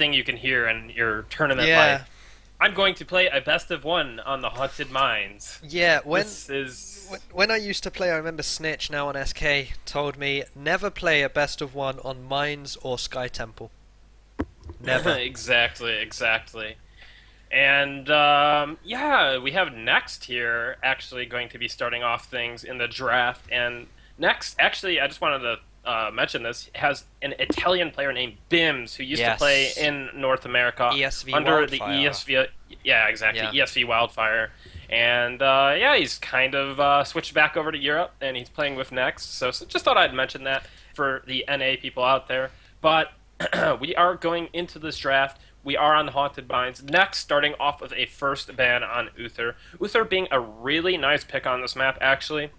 thing you can hear in your tournament Yeah, life. I'm going to play a best of one on the Haunted Mines. yeah. This is When I used to play, I remember Snitch, now on SK, told me never play a best of one on Mines or Sky Temple. Never. exactly. And yeah, we have next here actually going to be starting off things in the draft. And next, actually, I just wanted to mention this has an Italian player named Bims who used to play Yes. in North America ESV under the Wildfire. ESV. Yeah, exactly, Yeah. ESV Wildfire. And yeah, he's kind of switched back over to Europe, and he's playing with Next. So just thought I'd mention that for the NA people out there. But we are going into this draft. We are on the Haunted Mines. Next, starting off with a first ban on Uther. Uther being a really nice pick on this map, actually,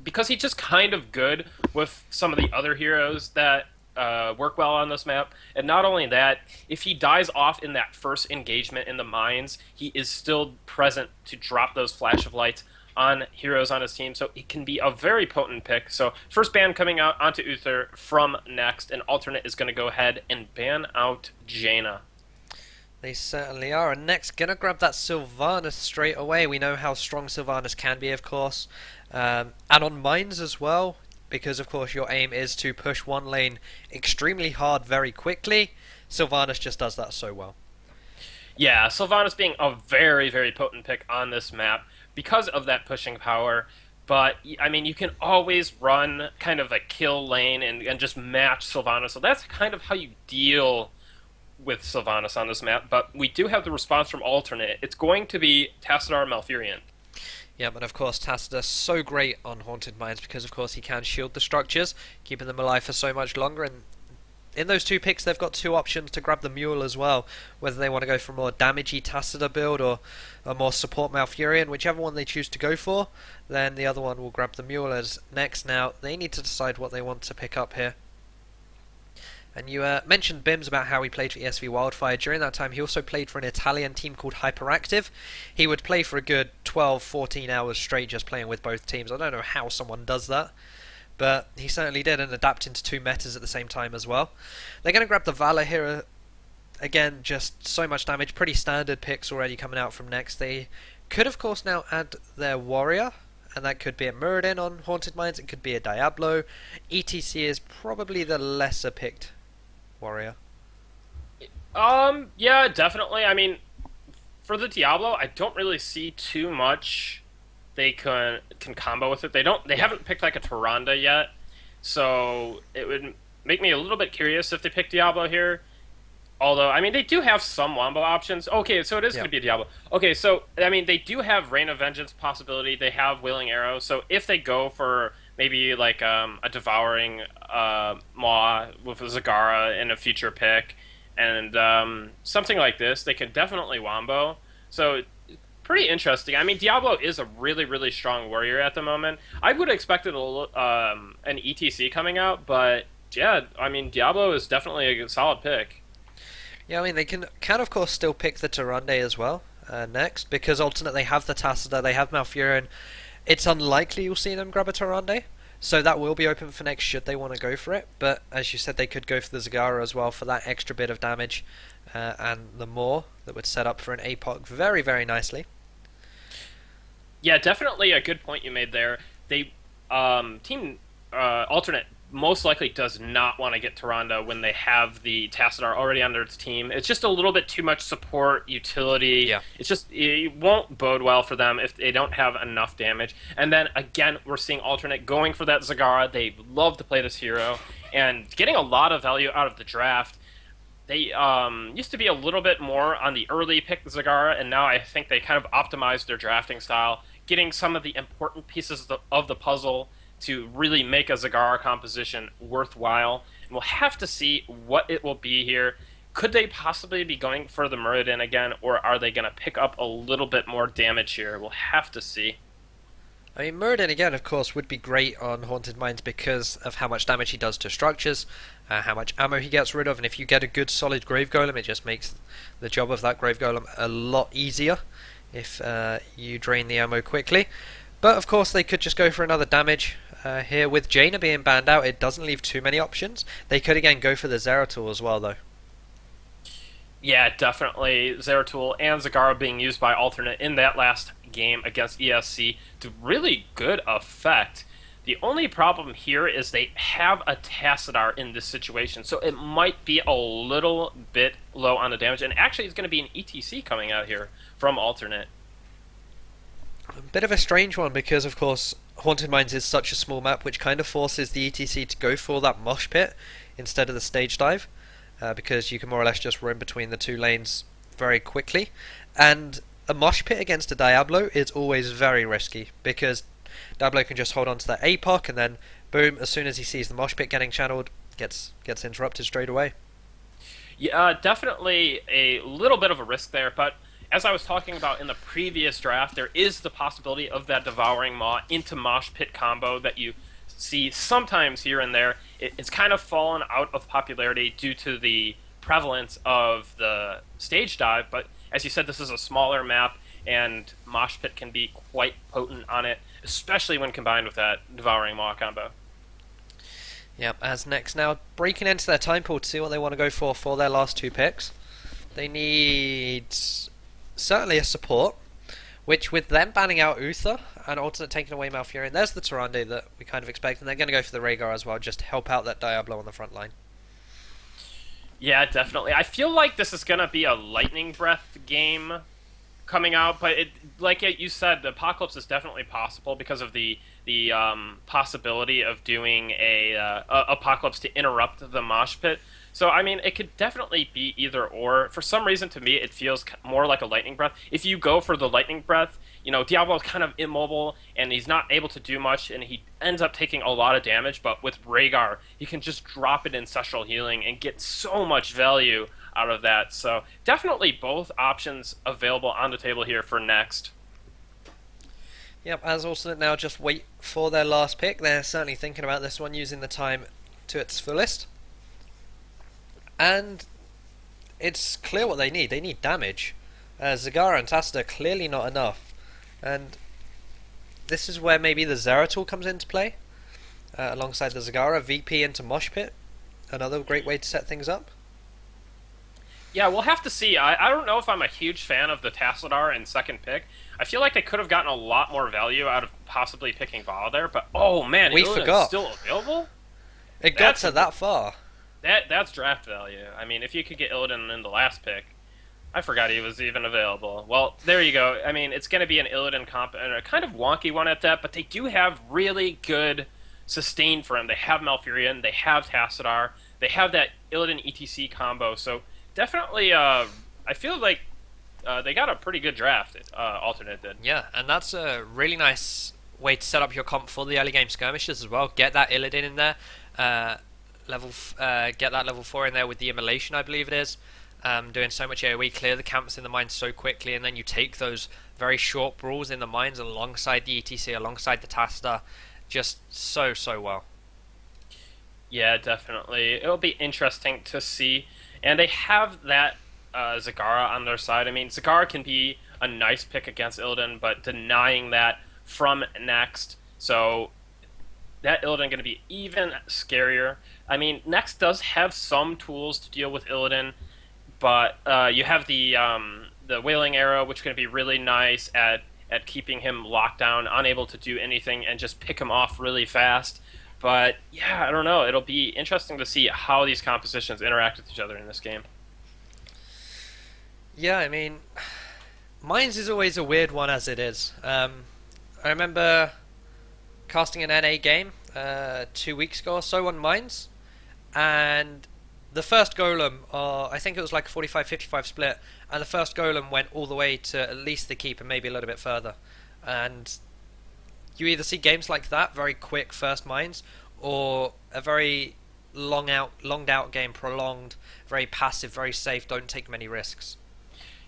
because he's just kind of good with some of the other heroes that work well on this map. And not only that, if he dies off in that first engagement in the mines, he is still present to drop those flash of lights on heroes on his team, so it can be a very potent pick. So first ban coming out onto Uther from Next, and alternate is going to go ahead and ban out Jaina. They certainly are. And next, gonna grab that Sylvanas straight away. We know how strong Sylvanas can be, of course. And on mines as well, because of course your aim is to push one lane extremely hard very quickly. Sylvanas just does that so well. Yeah, Sylvanas being a very potent pick on this map because of that pushing power. But, I mean, you can always run kind of a kill lane and just match Sylvanas. So that's kind of how you deal with Sylvanas on this map. But we do have the response from alternate. It's going to be Tassadar Malfurion. Yeah, but of course Tassadar so great on Haunted Mines because of course he can shield the structures, keeping them alive for so much longer. And in those two picks, they've got two options to grab the Mule as well, whether they want to go for a more damagey Tassadar build or a more support Malfurion, whichever one they choose to go for, then the other one will grab the Mule as next. Now, they need to decide what they want to pick up here. And you mentioned Bims about how he played for ESV Wildfire. During that time, he also played for an Italian team called Hyperactive. He would play for a good 12, 14 hours straight just playing with both teams. I don't know how someone does that, but he certainly did, and adapt into two metas at the same time as well. They're going to grab the Valor here. Again, just so much damage. Pretty standard picks already coming out from Next. They could, of course, now add their Warrior, and that could be a Muradin on Haunted Mines. It could be a Diablo. ETC is probably the lesser picked Warrior. Yeah, definitely. I mean, for the Diablo, I don't really see too much they can combo with it. They Yeah. haven't picked like a Tyrande yet, so it would make me a little bit curious if they pick Diablo here. Although, I mean, they do have some wombo options. Okay, so it is going Yeah. to be a Diablo. Okay, so I mean, they do have Rain of Vengeance possibility. They have Wailing Arrow. So if they go for maybe like a Devouring Maw with a Zagara in a future pick, and something like this, they can definitely wombo. So pretty interesting. I mean, Diablo is a really strong warrior at the moment. I would have expected an ETC coming out, but yeah, I mean, Diablo is definitely a solid pick. Yeah, I mean, they can of course still pick the Tyrande as well next, because alternate they have the Tassadar, they have Malfurion. It's unlikely you'll see them grab a Tyrande, so that will be open for next should they want to go for it. But as you said, they could go for the Zagara as well for that extra bit of damage, and the more that would set up for an APOC very nicely. Yeah, definitely a good point you made there. They team alternate most likely does not want to get Tyrande when they have the Tassadar already under its team. It's just a little bit too much support utility. Yeah. It's just it won't bode well for them if they don't have enough damage. And then again, we're seeing alternate going for that Zagara. They love to play this hero and getting a lot of value out of the draft. They used to be a little bit more on the early pick Zagara, and now I think they kind of optimized their drafting style, getting some of the important pieces of the puzzle to really make a Zagara composition worthwhile. And we'll have to see what it will be here. Could they possibly be going for the Muradin again, or are they going to pick up a little bit more damage here? We'll have to see. I mean, Muradin again, of course, would be great on Haunted Mines because of how much damage he does to structures, how much ammo he gets rid of, and if you get a good solid Grave Golem, it just makes the job of that Grave Golem a lot easier if you drain the ammo quickly. But of course, they could just go for another damage. Here with Jaina being banned out, it doesn't leave too many options. They could again go for the Zeratul as well, though. Yeah, definitely Zeratul and Zagara being used by alternate in that last game against ESC to really good effect. The only problem here is they have a Tassadar in this situation, so it might be a little bit low on the damage. And actually, it's going to be an ETC coming out here from alternate. A bit of a strange one because, of course, Haunted Mines is such a small map, which kind of forces the ETC to go for that mosh pit instead of the stage dive, because you can more or less just run between the two lanes very quickly. And a mosh pit against a Diablo is always very risky because Diablo can just hold on to that APOC and then boom, as soon as he sees the mosh pit getting channeled, gets interrupted straight away. Yeah, definitely a little bit of a risk there, but as I was talking about in the previous draft, there is the possibility of that Devouring Maw into Mosh Pit combo that you see sometimes here and there. It's kind of fallen out of popularity due to the prevalence of the stage dive, but as you said, this is a smaller map, and Mosh Pit can be quite potent on it, especially when combined with that Devouring Maw combo. Yep, as next now, breaking into their time pool to see what they want to go for their last two picks. They need certainly a support, which with them banning out Uther and alternate taking away Malfurion, there's the Tyrande that we kind of expect, and they're going to go for the Rhaegar as well, just to help out that Diablo on the front line. Yeah, definitely. I feel like this is gonna be a lightning breath game coming out, but like you said, the apocalypse is definitely possible because of the possibility of doing a apocalypse to interrupt the mosh pit. So I mean, it could definitely be either or. For some reason, to me, it feels more like a lightning breath. If you go for the lightning breath, Diablo's kind of immobile and he's not able to do much, and he ends up taking a lot of damage. But with Rhaegar, he can just drop it in Ancestral Healing and get so much value out of that. So definitely both options available on the table here for next. Yep, as alternate now just wait for their last pick. They're certainly thinking about this one, using the time to its fullest. And it's clear what they need. They need damage. Zagara and Tasta clearly not enough. And this is where maybe the Zeratul comes into play, alongside the Zagara. VP into Mosh Pit, another great way to set things up. Yeah, we'll have to see. I don't know if I'm a huge fan of the Tassadar in second pick. I feel like they could have gotten a lot more value out of possibly picking Vala there, but oh man, We Illidan's forgot. still available? It got That's to that far. that's draft value. I mean, if you could get Illidan in the last pick, I forgot he was even available. Well, there you go. I mean, it's going to be an Illidan comp and a kind of wonky one at that, but they do have really good sustain for him. They have Malfurion, they have Tassadar, they have that Illidan ETC combo, so definitely, I feel like they got a pretty good draft. Alternate did. Yeah, and that's a really nice way to set up your comp for the early game skirmishes as well. Get that Illidan in there, get that level 4 in there with the Immolation, I believe it is. Doing so much AoE, clear the camps in the mines so quickly, and then you take those very short brawls in the mines alongside the ETC, alongside the Tasta, just so well. Yeah, definitely. It'll be interesting to see. And they have that Zagara on their side. I mean, Zagara can be a nice pick against Illidan, but denying that from next. So that Illidan going to be even scarier. I mean, next does have some tools to deal with Illidan, but you have the Wailing Arrow, which is going to be really nice at keeping him locked down, unable to do anything, and just pick him off really fast. But yeah, I don't know. It'll be interesting to see how these compositions interact with each other in this game. Yeah, I mean, Mines is always a weird one as it is. I remember casting an NA game 2 weeks ago or so on Mines, and the first golem, I think it was like a 45-55 split, and the first golem went all the way to at least the keep and maybe a little bit further. And you either see games like that, very quick first Mines, or a very longed out game, prolonged, very passive, very safe, don't take many risks.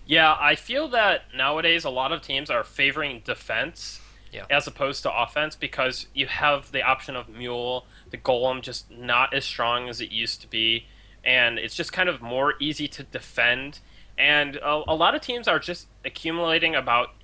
Yeah, I feel that nowadays a lot of teams are favoring defense Yeah. as opposed to offense because you have the option of Mule, the Golem just not as strong as it used to be, and it's just kind of more easy to defend. And a lot of teams are just accumulating about,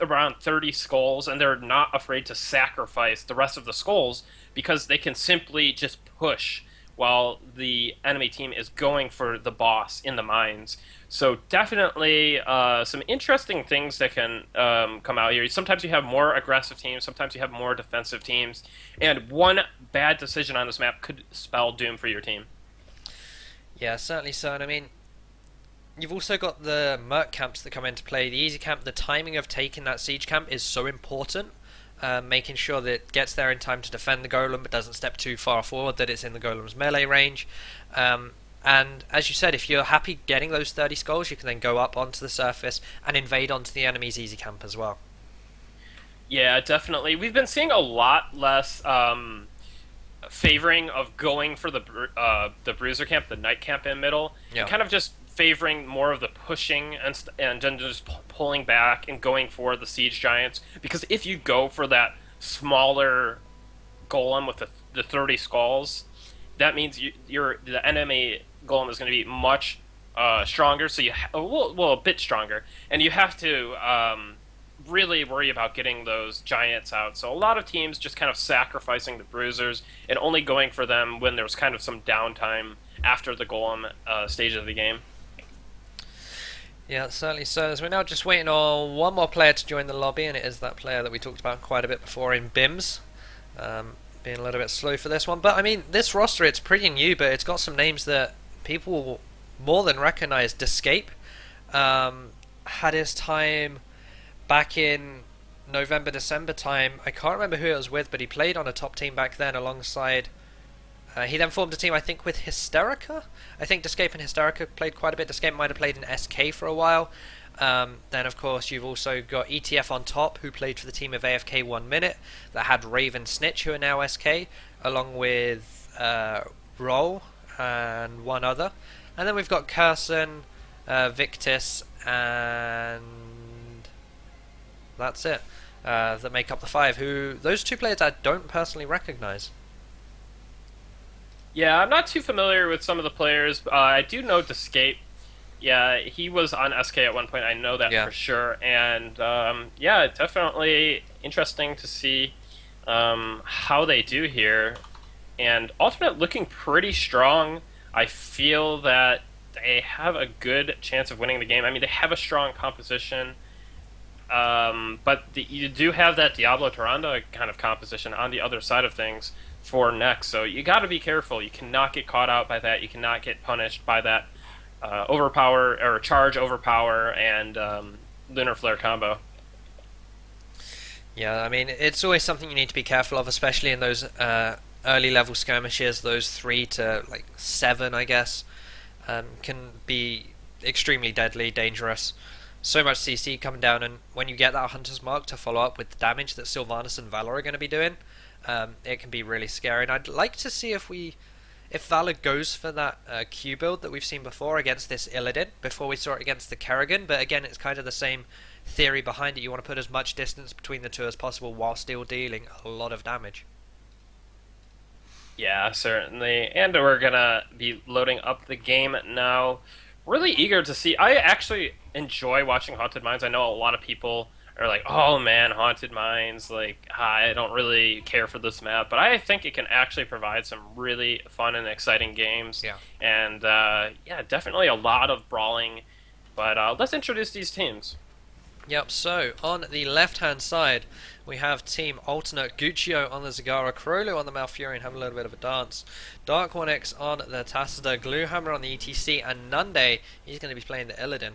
around 30 skulls, and they're not afraid to sacrifice the rest of the skulls because they can simply just push while the enemy team is going for the boss in the mines. So definitely some interesting things that can come out here. Sometimes you have more aggressive teams, sometimes you have more defensive teams, and one bad decision on this map could spell doom for your team. Yeah, certainly so. And I mean, you've also got the Merc camps that come into play. The easy camp, the timing of taking that siege camp is so important. Making sure that it gets there in time to defend the golem but doesn't step too far forward, that it's in the golem's melee range. And as you said, if you're happy getting those 30 skulls, you can then go up onto the surface and invade onto the enemy's easy camp as well. Yeah, definitely. We've been seeing a lot less favoring of going for the bruiser camp, the knight camp in middle, and Yeah. kind of just favoring more of the pushing and then just pulling back and going for the siege giants. Because if you go for that smaller golem with the 30 skulls, that means the enemy golem is going to be much stronger. So well, a bit stronger, and you have to really worry about getting those giants out. So a lot of teams just kind of sacrificing the bruisers and only going for them when there's kind of some downtime after the golem stage of the game. Yeah, certainly so. So we're now just waiting on one more player to join the lobby, and it is that player that we talked about quite a bit before in Bims. Being a little bit slow for this one. But I mean, this roster, it's pretty new, but it's got some names that people will more than recognize. Descape had his time back in November, December time. I can't remember who it was with, but he played on a top team back then alongside. He then formed a team, I think, with Hysterica. I think Descape and Hysterica played quite a bit. Descape might have played in SK for a while. Then, of course, you've also got ETF on top, who played for the team of AFK 1 Minute, that had Raven Snitch, who are now SK, along with Roll and one other. And then we've got Curson, Victus, and that's it. That make up the five. Who those two players I don't personally recognise. Yeah, I'm not too familiar with some of the players. I do know Descape. Yeah, he was on SK at one point. I know that Yeah. for sure. And yeah, definitely interesting to see how they do here. And Alternate looking pretty strong. I feel that they have a good chance of winning the game. I mean, they have a strong composition. But you do have that Diablo Tyrande kind of composition on the other side of things for next. So you got to be careful. You cannot get caught out by that. You cannot get punished by that overpower or charge overpower and lunar flare combo. Yeah, I mean, it's always something you need to be careful of, especially in those early level skirmishes. Those 3 to like 7, I guess, can be extremely deadly, dangerous. So much CC coming down, and when you get that Hunter's Mark to follow up with the damage that Sylvanas and Valor are going to be doing, it can be really scary. And I'd like to see if Valor goes for that Q build that we've seen before against this Illidan, before we saw it against the Kerrigan. But again, it's kind of the same theory behind it. You want to put as much distance between the two as possible while still dealing a lot of damage. Yeah, certainly. And we're gonna be loading up the game now. Really eager to see. I actually enjoy watching Haunted Mines. I know a lot of people are like, "Oh man, Haunted Mines, like I don't really care for this map," but I think it can actually provide some really fun and exciting games. Yeah. And yeah, definitely a lot of brawling. But let's introduce these teams. Yep, so on the left hand side we have Team Alternate, Guccio on the Zagara, Crollo on the Malfurion having a little bit of a dance, Dark One X on the Tassida, Gluehammer on the ETC, and Nunde, he's going to be playing the Illidan.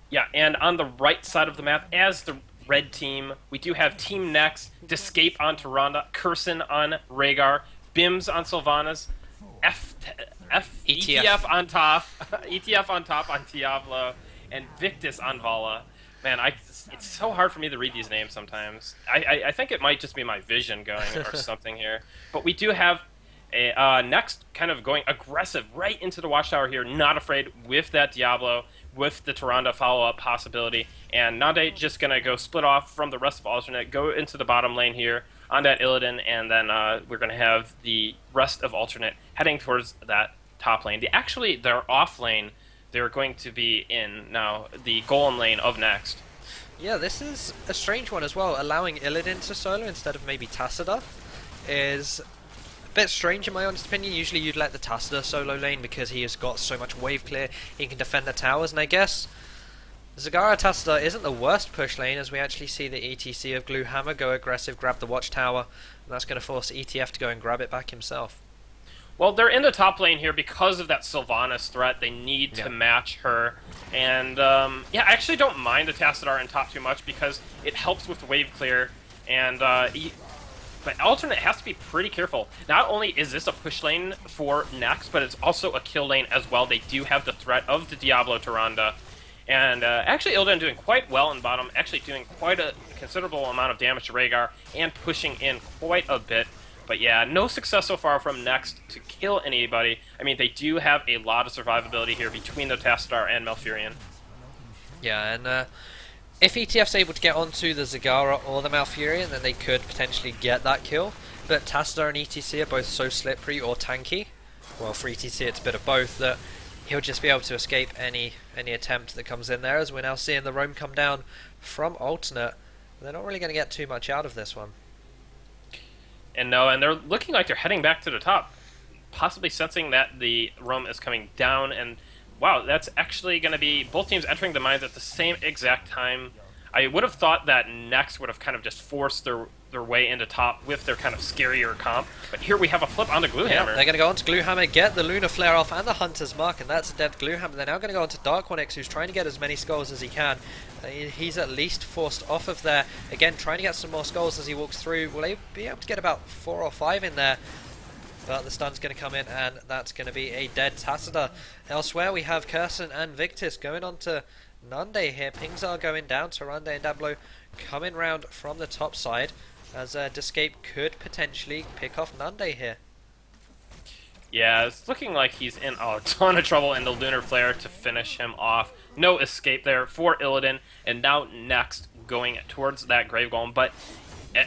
Yeah, and on the right side of the map, as the red team, we do have Team Next, Descape on Tyrande, Curson on Rhaegar, Bims on Sylvanas, F, ETF. ETF on top, ETF on top on Diablo, and Victus on Vala. Man, it's so hard for me to read these names sometimes. I think it might just be my vision going or something here. But we do have a Next kind of going aggressive right into the Watchtower here, not afraid with that Diablo, with the Tyrande follow-up possibility. And Nande just going to go split off from the rest of Alternate, go into the bottom lane here on that Illidan, and then we're going to have the rest of Alternate heading towards that top lane. Their off lane, they're going to be in now the Golem lane of Next. Yeah, this is a strange one as well. Allowing Illidan to solo instead of maybe Tassida is Bit strange in my honest opinion. Usually you'd let the Tassadar solo lane because he has got so much wave clear, he can defend the towers, and I guess Zagara Tassadar isn't the worst push lane, as we actually see the ETC of Gluehammer go aggressive, grab the watchtower, and that's going to force ETF to go and grab it back himself. Well, they're in the top lane here because of that Sylvanas threat. They need to match her. And, yeah, I actually don't mind the Tassadar in top too much because it helps with wave clear. And, but Alternate has to be pretty careful. Not only is this a push lane for Nex, but it's also a kill lane as well. They do have the threat of the Diablo Tyrande. And actually, Illidan doing quite well in bottom, actually doing quite a considerable amount of damage to Rhaegar and pushing in quite a bit. But yeah, no success so far from Next to kill anybody. I mean, they do have a lot of survivability here between the Tassadar and Malfurion. Yeah, and if ETF's able to get onto the Zagara or the Malfurion, then they could potentially get that kill. But Tassadar and ETC are both so slippery or tanky, well, for ETC it's a bit of both, that he'll just be able to escape any attempt that comes in there, as we're now seeing the roam come down from Alternate. They're not really going to get too much out of this one. And no, and they're looking like they're heading back to the top, possibly sensing that the roam is coming down, and wow, that's actually going to be both teams entering the mines at the same exact time. I would have thought that Nex would have kind of just forced their way into top with their kind of scarier comp, but here we have a flip onto Gluehammer. Yeah, they're going to go onto Gluehammer, get the Lunar Flare off and the Hunter's Mark, and that's a dead Gluehammer. They're now going to go onto Dark Onyx, who's trying to get as many skulls as he can. He's at least forced off of there. Again, trying to get some more skulls as he walks through. Will he be able to get about 4 or 5 in there? But the stun's going to come in, and that's going to be a dead Tassadar. Elsewhere, we have Curson and Victus going on to Nande here. Pings are going down. Tyrande and Dablo coming round from the top side, as Descape could potentially pick off Nande here. Yeah, it's looking like he's in a ton of trouble in the Lunar Flare to finish him off. No escape there for Illidan, and now Next going towards that Grave Golem, but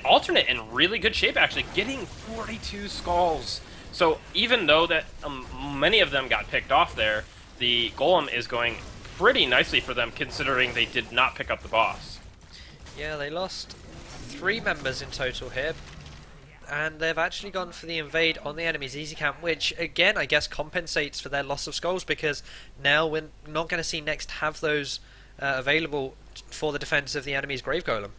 Alternate in really good shape, actually, getting 42 skulls. So even though that many of them got picked off there, the Golem is going pretty nicely for them, considering they did not pick up the boss. Yeah, they lost 3 members in total here, and they've actually gone for the invade on the enemy's easy camp, which again I guess compensates for their loss of skulls, because now we're not going to see Next have those available for the defense of the enemy's Grave Golem.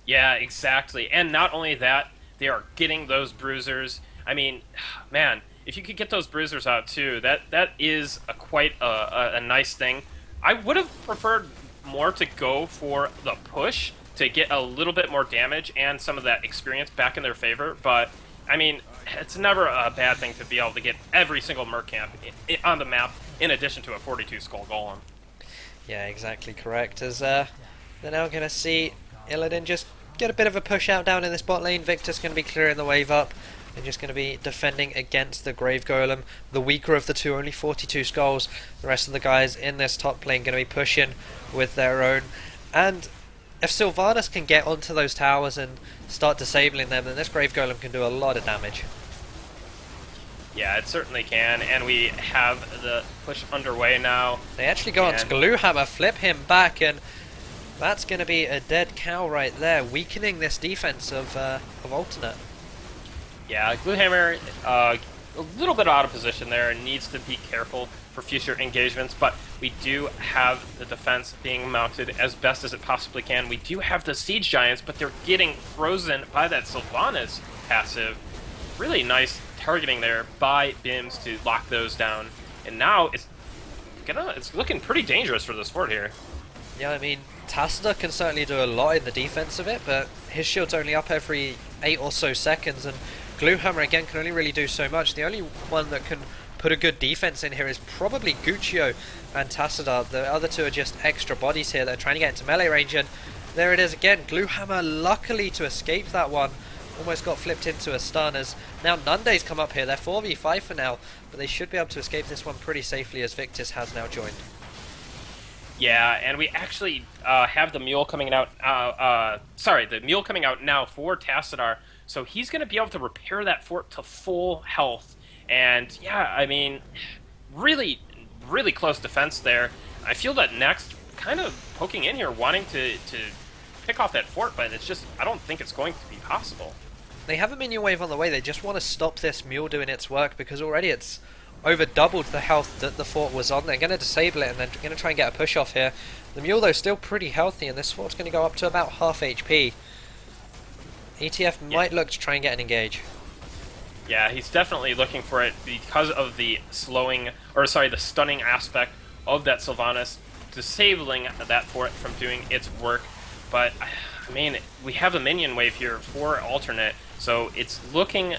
Yeah, exactly. And not only that, they are getting those bruisers. I mean, man, if you could get those bruisers out too, that is quite a nice thing. I would have preferred more to go for the push to get a little bit more damage and some of that experience back in their favor, but I mean, it's never a bad thing to be able to get every single Merc camp on the map in addition to a 42 skull golem. Yeah, exactly correct, as they're now going to see Illidan just get a bit of a push out down in this bot lane. Victor's going to be clearing the wave up and just going to be defending against the Grave Golem, the weaker of the two, only 42 skulls. The rest of the guys in this top lane going to be pushing with their own, and if Sylvanas can get onto those towers and start disabling them, then this Grave Golem can do a lot of damage. Yeah, it certainly can, and we have the push underway now. They actually go on to Gluehammer, flip him back, and that's going to be a dead cow right there, weakening this defense of Alternate. Yeah, Gluehammer, a little bit out of position there and needs to be careful for future engagements, but we do have the defense being mounted as best as it possibly can. We do have the Siege Giants, but they're getting frozen by that Sylvanas passive. Really nice targeting there by Bims to lock those down, and now it's looking pretty dangerous for this fort here. Yeah, I mean, Tassadar can certainly do a lot in the defense of it, but his shield's only up every 8 or so seconds, and Gluehammer again can only really do so much. The only one that can put a good defense in here is probably Guccio and Tassadar. The other two are just extra bodies here. They're trying to get into melee range, and there it is again. Gluehammer, luckily to escape that one, almost got flipped into a stun, as now Nande's come up here. They're 4v5 for now, but they should be able to escape this one pretty safely, as Victus has now joined. Yeah, and we actually have the mule coming out. The mule coming out now for Tassadar. So he's going to be able to repair that fort to full health. And yeah, I mean, really, really close defense there. I feel that Next kind of poking in here, wanting to pick off that fort, but it's just, I don't think it's going to be possible. They have a minion wave on the way. They just want to stop this mule doing its work because already it's over doubled the health that the fort was on. They're going to disable it and they're going to try and get a push off here. The mule though still pretty healthy and this fort's going to go up to about half HP. ETF Yeah. might look to try and get an engage. Yeah, he's definitely looking for it because of the slowing, or sorry, the stunning aspect of that Sylvanas, disabling that fort from doing its work. But, I mean, we have a minion wave here for alternate, so it's looking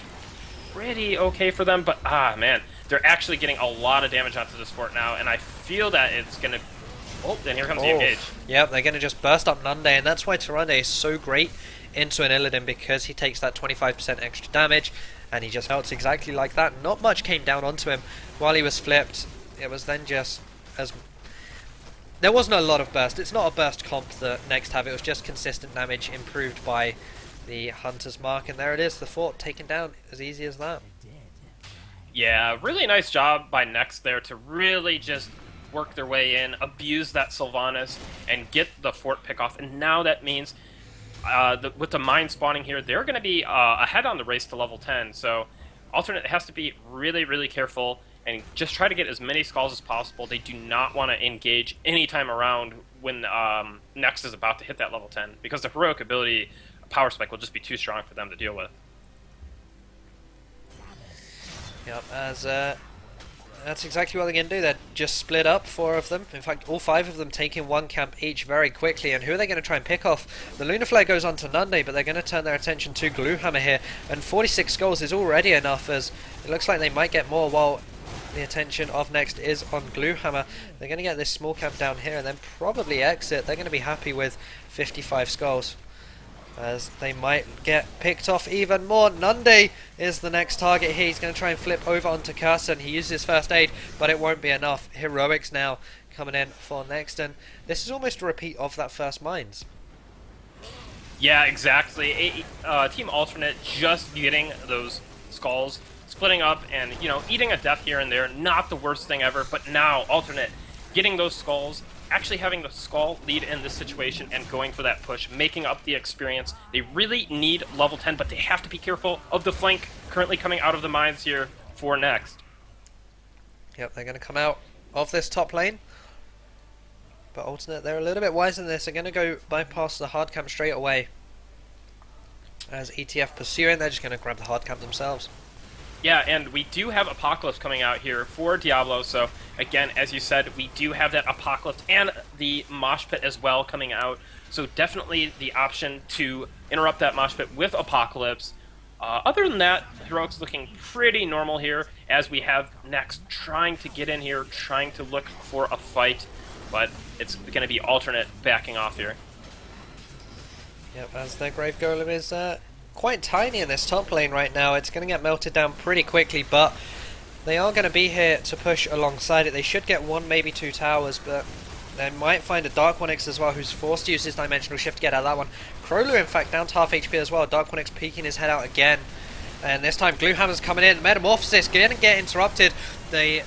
pretty okay for them, but, man, they're actually getting a lot of damage onto this fort now, and I feel that it's going to... Oh, then here comes the engage. Yeah, they're going to just burst up Nunde, and that's why Tyrande is so great into an Illidan, because he takes that 25% extra damage, and he just melts exactly like that. Not much came down onto him while he was flipped. It was then just as... There wasn't a lot of burst. It's not a burst comp that Next have. It was just consistent damage improved by the Hunter's Mark, and there it is, the fort taken down as easy as that. Yeah, really nice job by Next there to really just work their way in, abuse that Sylvanas, and get the fort pick off. And now that means, with the mine spawning here, they're going to be ahead on the race to level 10. So Alternate has to be really, really careful and just try to get as many skulls as possible. They do not want to engage any time around when Next is about to hit that level 10, because the heroic ability Power Spike will just be too strong for them to deal with. Yep, as that's exactly what they're going to do. They're just split up, 4 of them. In fact, all 5 of them taking 1 camp each very quickly. And who are they going to try and pick off? The Lunar Flare goes on to Nunde, but they're going to turn their attention to Gluehammer here. And 46 skulls is already enough, as it looks like they might get more while the attention of Next is on Gluehammer. They're going to get this small camp down here and then probably exit. They're going to be happy with 55 skulls, as they might get picked off even more. Nunde is the next target here. He's going to try and flip over onto Carson. He uses his first aid, but it won't be enough. Heroics now coming in for Next, and this is almost a repeat of that first Mines. Yeah, exactly. Team Alternate just getting those skulls, splitting up, and, you know, eating a death here and there. Not the worst thing ever, but now Alternate getting those skulls, actually having the skull lead in this situation and going for that push, making up the experience. They really need level 10, but they have to be careful of the flank currently coming out of the mines here for Next. Yep, they're going to come out of this top lane. But Alternate, they're a little bit wiser than this. They're going to go bypass the hard camp straight away. As ETF pursuing, they're just going to grab the hard camp themselves. Yeah, and we do have Apocalypse coming out here for Diablo, so again, as you said, we do have that Apocalypse and the Mosh Pit as well coming out, so definitely the option to interrupt that Mosh Pit with Apocalypse. Other than that, Heroic's looking pretty normal here, as we have Next trying to get in here, trying to look for a fight, but it's going to be Alternate backing off here. Yep, as their Grave Golem is quite tiny in this top lane right now. It's going to get melted down pretty quickly, but they are going to be here to push alongside it. They should get 1, maybe 2 towers, but they might find a Dark Onyx as well, who's forced to use his Dimensional Shift to get out of that one. Krolu, in fact, down to half HP as well. Dark Onyx peeking his head out again, and this time Gluehammer's coming in. Metamorphosis going to get interrupted. The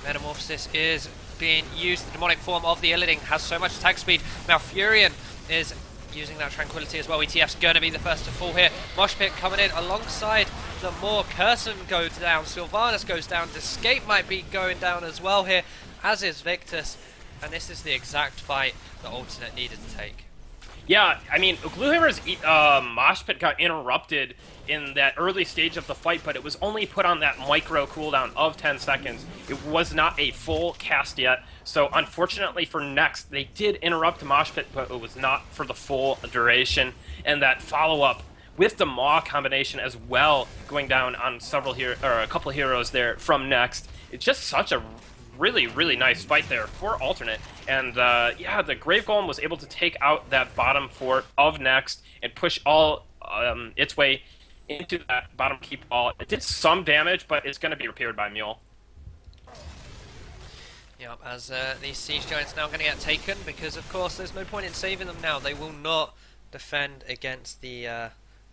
Metamorphosis is being used. The demonic form of the Illidan has so much attack speed. Malfurion is using that Tranquility as well. ETF's going to be the first to fall here. Mosh Pit coming in alongside the Moor. Curson goes down. Sylvanas goes down. Escape might be going down as well here, as is Victus. And this is the exact fight that Alternate needed to take. Yeah, I mean, Gluehammer's Mosh Pit got interrupted in that early stage of the fight, but it was only put on that micro cooldown of 10 seconds. It was not a full cast yet, so unfortunately for Next, they did interrupt the Mosh Pit, but it was not for the full duration. And that follow-up with the Maw combination as well, going down on a couple of heroes there from Next. It's just such a really, really nice fight there for Alternate. And yeah, the Grave Golem was able to take out that bottom fort of Next and push all its way into that bottom keep wall. It did some damage, but it's going to be repaired by Mule. Yep, as these Siege Giants now going to get taken, because of course there's no point in saving them now. They will not defend against the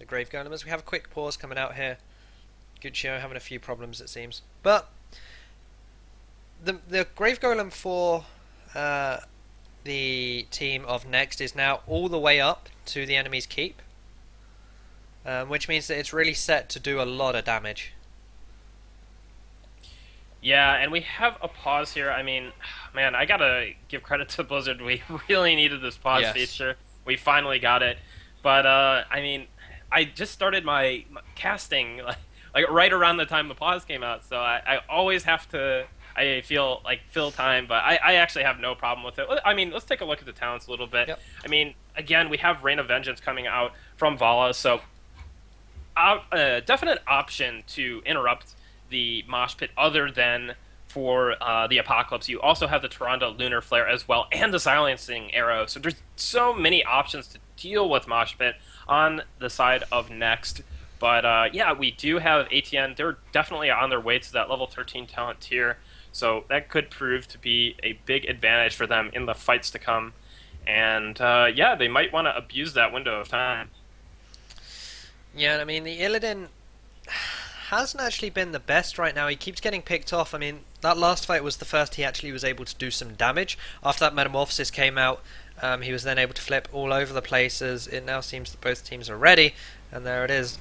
Grave Golem. As we have a quick pause coming out here. Guccio having a few problems, it seems. But the Grave Golem for the team of Next is now all the way up to the enemy's keep. which means that it's really set to do a lot of damage. Yeah, and we have a pause here. I mean, man, I gotta give credit to Blizzard. We really needed this pause Yes. feature. We finally got it. But I mean, I just started my casting like right around the time the pause came out, so I always have to. I feel like fill time, but I actually have no problem with it. I mean, let's take a look at the talents a little bit. Yep. I mean, again, we have Reign of Vengeance coming out from Vala, so a definite option to interrupt the mosh pit other than for the Apocalypse. You also have the Tyrande Lunar Flare as well, and the Silencing Arrow. So there's so many options to deal with mosh pit on the side of Next. But yeah, we do have ATN. They're definitely on their way to that level 13 talent tier. So that could prove to be a big advantage for them in the fights to come. And yeah, they might want to abuse that window of time. Yeah, I mean, the Illidan hasn't actually been the best right now. He keeps getting picked off. I mean, that last fight was the first he actually was able to do some damage. After that Metamorphosis came out, he was then able to flip all over the places. It now seems that both teams are ready, and there it is.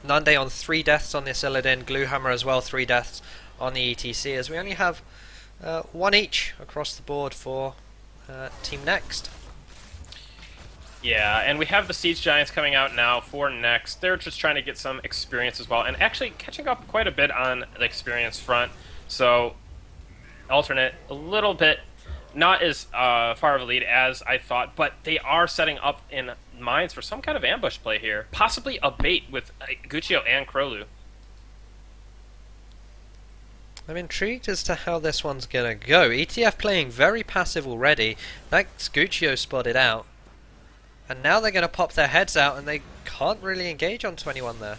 Nande on 3 deaths on this Illidan, Gluehammer as well, 3 deaths on the ETC, as we only have 1 each across the board for Team Next. Yeah, and we have the Siege Giants coming out now for Next. They're just trying to get some experience as well, and actually catching up quite a bit on the experience front. So, alternate, a little bit, not as far of a lead as I thought, but they are setting up in mines for some kind of ambush play here. Possibly a bait with Guccio and Krolu. I'm intrigued as to how this one's gonna go. ETF playing very passive already. That's Guccio spotted out. And now they're going to pop their heads out, and they can't really engage on 21 there.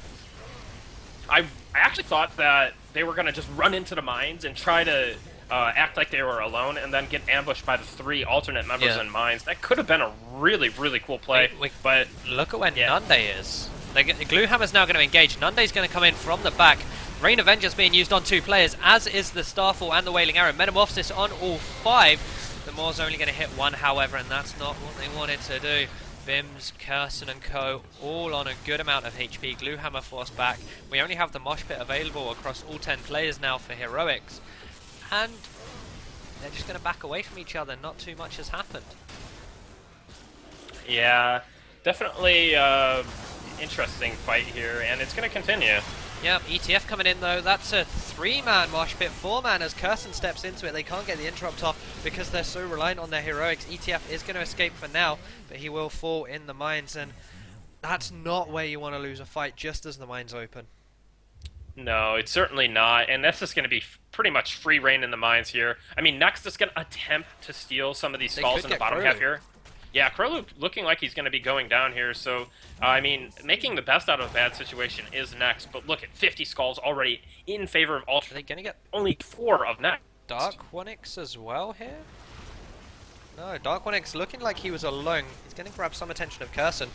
I actually thought that they were going to just run into the mines and try to act like they were alone and then get ambushed by the 3 alternate members in mines. That could have been a really, really cool play. But look at where Nande is. Gluehammer's now going to engage. Nande's going to come in from the back. Reign of Vengeance being used on 2 players, as is the Starfall and the Wailing Arrow. Metamorphosis on all 5. The Moor's only going to hit 1, however, and that's not what they wanted to do. Vims, Curson and co, all on a good amount of HP. Gluehammer forced back. We only have the mosh pit available across all 10 players now for Heroics. And they're just going to back away from each other. Not too much has happened. yeah, definitely interesting fight here, and it's going to continue. Yep, ETF coming in though. That's a 3-man mosh pit, 4-man as Curson steps into it. They can't get the interrupt off because they're so reliant on their heroics. ETF is going to escape for now, but he will fall in the mines, and that's not where you want to lose a fight just as the mines open. No, it's certainly not, and that's just going to be pretty much free reign in the mines here. I mean, Next is going to attempt to steal some of these skulls in the bottom half here. Yeah, Krolu looking like he's going to be going down here, so, I mean, making the best out of a bad situation is Next, but look at 50 skulls already in favor of Ultra. Are they going to get only 4 of Next. Dark Onyx as well here? No, Dark Onyx looking like he was alone. He's going to grab some attention of Curson.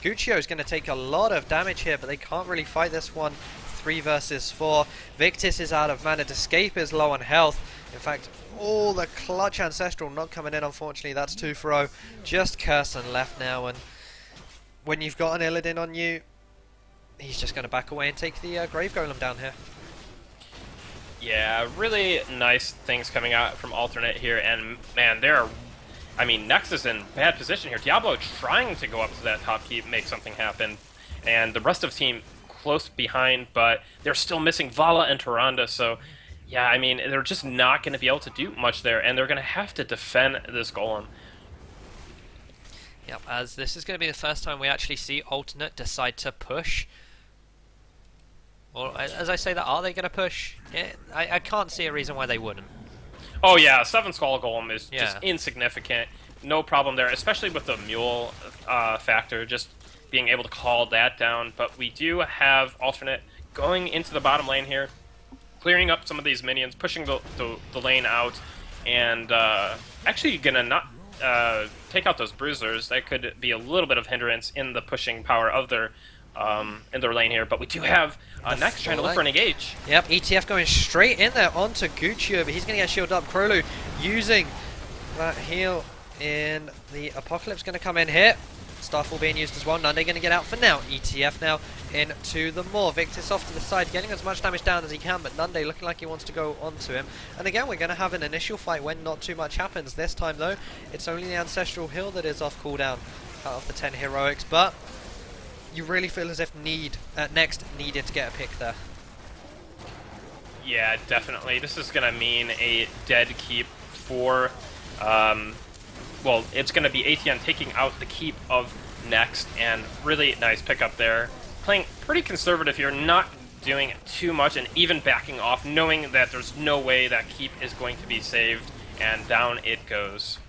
Guccio is going to take a lot of damage here, but they can't really fight this one. 3 versus 4. Victus is out of mana. Escape is low on health. In fact, all the clutch Ancestral not coming in, unfortunately. That's 2 for 0. Just Curson left now, and when you've got an Illidan on you, he's just going to back away and take the Grave Golem down here. Yeah, really nice things coming out from Alternate here, and man, I mean, Next is in bad position here. Diablo trying to go up to that top keep, make something happen, and the rest of the team close behind, but they're still missing Vala and Tyrande, so yeah, I mean, they're just not going to be able to do much there, and they're going to have to defend this Golem. Yep, as this is going to be the first time we actually see Alternate decide to push. Or, as I say that, are they going to push? Yeah, I can't see a reason why they wouldn't. Oh yeah, 7 Skull Golem is just insignificant. No problem there, especially with the Mule factor, just being able to call that down. But we do have Alternate going into the bottom lane here, clearing up some of these minions, pushing the lane out, and actually gonna not take out those bruisers. That could be a little bit of hindrance in the pushing power of their in their lane here. But we do have Next trying to look for an engage. Yep, ETF going straight in there onto Guccio, but he's going to get shielded up. Krolu using that heal in the Apocalypse, going to come in here. Starfall being used as well. Nande going to get out for now. ETF now into the Maw. Victus off to the side, getting as much damage down as he can, but Nande looking like he wants to go onto him. And again, we're going to have an initial fight when not too much happens. This time, though, it's only the Ancestral Heal that is off cooldown out of the 10 heroics, but you really feel as if Next needed to get a pick there. Yeah, definitely. This is going to mean a dead keep for... well, it's going to be ATN taking out the keep of Next, and really nice pickup there. Playing pretty conservative here, not doing too much, and even backing off, knowing that there's no way that keep is going to be saved, and down it goes.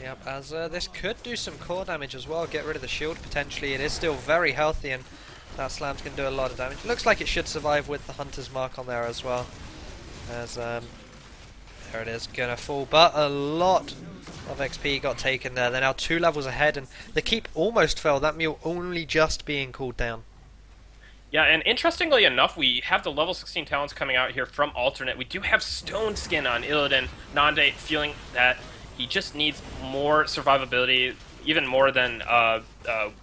Yep, as this could do some core damage as well, get rid of the shield potentially. It is still very healthy, and that slam's going to do a lot of damage. Looks like it should survive with the Hunter's Mark on there as well. As, there it is, gonna fall, but a lot of XP got taken there. They're now 2 levels ahead, and the keep almost fell, that mule only just being cooled down. Yeah, and interestingly enough, we have the level 16 talents coming out here from Alternate. We do have Stone Skin on Illidan. Nande feeling that he just needs more survivability, even more than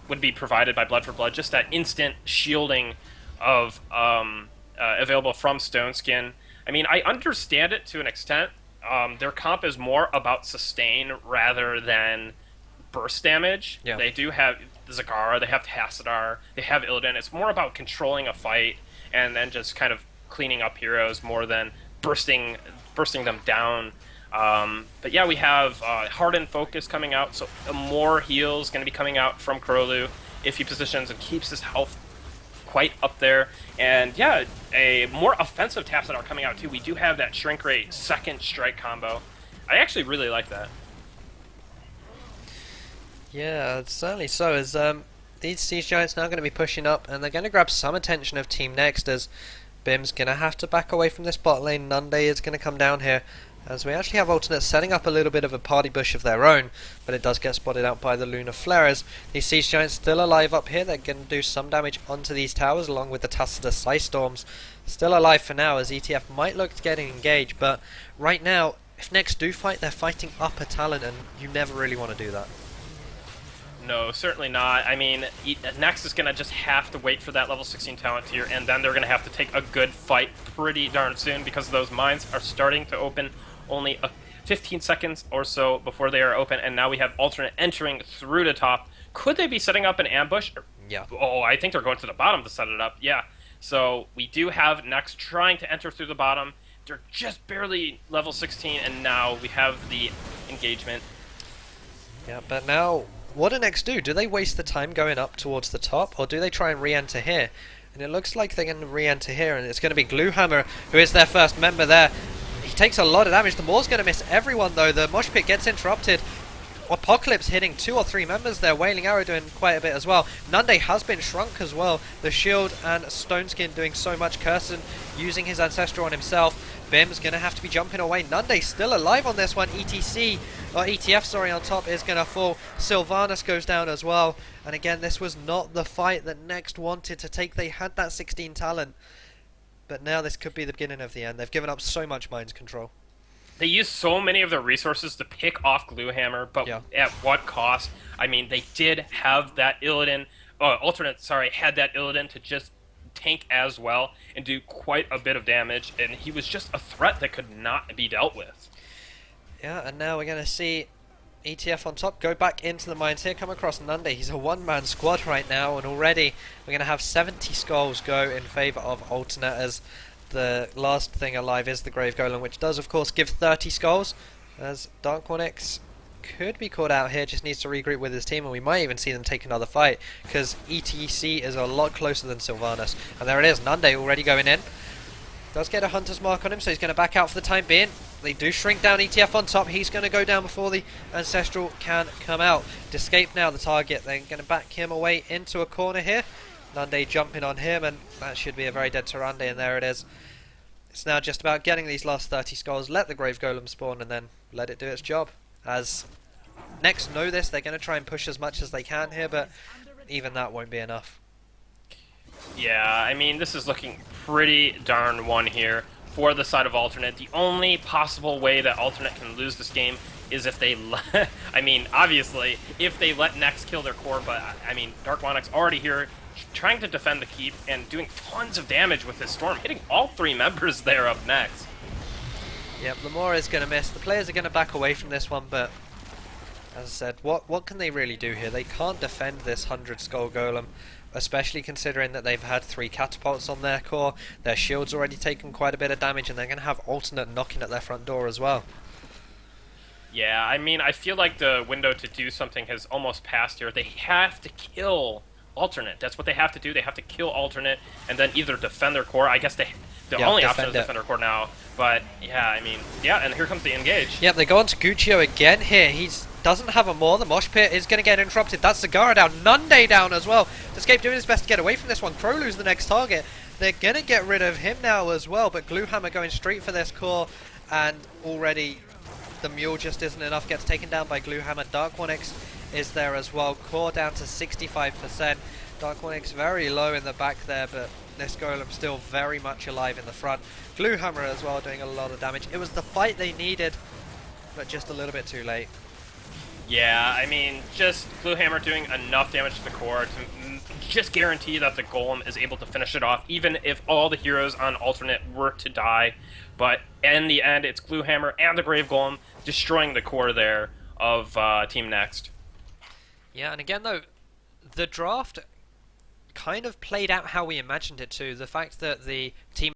would be provided by Blood for Blood. Just that instant shielding of available from Stone Skin. I mean, I understand it to an extent. Their comp is more about sustain rather than burst damage. Yeah. They do have Zagara, they have Tassadar, they have Illidan. It's more about controlling a fight and then just kind of cleaning up heroes more than bursting them down. But yeah, we have Hardened Focus coming out, so more heals going to be coming out from Kurolu if he positions and keeps his health quite up there. And yeah, a more offensive Tassadar coming out too. We do have that Shrink Rate second strike combo. I actually really like that. Yeah, certainly so. As these Siege Giants now going to be pushing up, and they're going to grab some attention of Team Next, as Bim's going to have to back away from this bot lane. Nande is going to come down here, as we actually have Alternate setting up a little bit of a party bush of their own, but it does get spotted out by the Lunar Flares. These Siege Giants still alive up here. They're going to do some damage onto these towers, along with the Tassadar Psy Storms. Still alive for now, as ETF might look to getting engaged, but right now, if Next do fight, they're fighting up a talent, and you never really want to do that. No, certainly not. I mean, Next is going to just have to wait for that level 16 talent tier, and then they're going to have to take a good fight pretty darn soon, because those mines are starting to open only 15 seconds or so before they are open, and now we have Alternate entering through the top. Could they be setting up an ambush? Yeah. Oh, I think they're going to the bottom to set it up, yeah. So we do have Next trying to enter through the bottom. They're just barely level 16, and now we have the engagement. Yeah, but now, what do Next do? Do they waste the time going up towards the top, or do they try and re-enter here? And it looks like they're going to re-enter here, and it's going to be Gluehammer, who is their first member there. He takes a lot of damage. The Maw's going to miss everyone, though. The mosh pit gets interrupted. Apocalypse hitting 2 or 3 members there. Wailing Arrow doing quite a bit as well. Nande has been shrunk as well. The Shield and Stone Skin doing so much. Curson using his Ancestral on himself. Bim's going to have to be jumping away. Nande still alive on this one. ETF, sorry, on top is going to fall. Sylvanas goes down as well. And again, this was not the fight that Next wanted to take. They had that 16 talent. But now this could be the beginning of the end. They've given up so much Mind's control. They used so many of their resources to pick off Gluehammer, but yeah. At what cost? I mean, they did have that Illidan, Alternate, sorry, had that Illidan to just tank as well and do quite a bit of damage, and he was just a threat that could not be dealt with. Yeah, and now we're going to see ETF on top go back into the mines here, come across Nande. He's a one-man squad right now, and already we're going to have 70 skulls go in favour of Alternate, as the last thing alive is the Grave Golem, which does of course give 30 skulls, as Dark Onyx could be caught out here, just needs to regroup with his team, and we might even see them take another fight, because ETC is a lot closer than Sylvanas. And there it is, Nande already going in. Does get a Hunter's Mark on him, so he's going to back out for the time being. They do shrink down ETF on top. He's going to go down before the Ancestral can come out. Escape now, the target. They're going to back him away into a corner here. Nande jumping on him, and that should be a very dead Tyrande, and there it is. It's now just about getting these last 30 skulls, let the Grave Golem spawn, and then let it do its job. As Next know this, they're going to try and push as much as they can here, but even that won't be enough. Yeah, I mean, this is looking pretty darn won here for the side of alternate. The only possible way that alternate can lose this game is if they let, I mean, obviously, if they let Next kill their core, but I mean, Dark Monarch's already here, trying to defend the keep and doing tons of damage with his Storm, hitting all 3 members there of Next. Yep, Lamora is going to miss. The players are going to back away from this one, but as I said, what can they really do here? They can't defend this 100 Skull Golem, especially considering that they've had 3 catapults on their core. Their shield's already taken quite a bit of damage, and they're going to have alternate knocking at their front door as well. Yeah, I mean, I feel like the window to do something has almost passed here. They have to kill alternate. That's what they have to do. They have to kill alternate and then either defend their core. I guess the only option is defend their core now. But yeah, I mean, yeah, and here comes the engage. Yep, they go on to Guccio again here. He doesn't have a more. The mosh pit is going to get interrupted. That's Zagara down. Nunde down as well. Escape doing his best to get away from this one. Krolu's the next target. They're going to get rid of him now as well, but Gluehammer going straight for this core, and already the mule just isn't enough. Gets taken down by Gluehammer. Dark Onyx is there as well. Core down to 65%. Dark Onyx very low in the back there, but this golem still very much alive in the front. Gluehammer as well doing a lot of damage. It was the fight they needed, but just a little bit too late. Yeah, I mean, just Gluehammer doing enough damage to the core to just guarantee that the golem is able to finish it off, even if all the heroes on alternate were to die. But in the end, it's Gluehammer and the Grave Golem destroying the core there of Team Next. Yeah, and again though, the draft kind of played out how we imagined it to. The fact that the team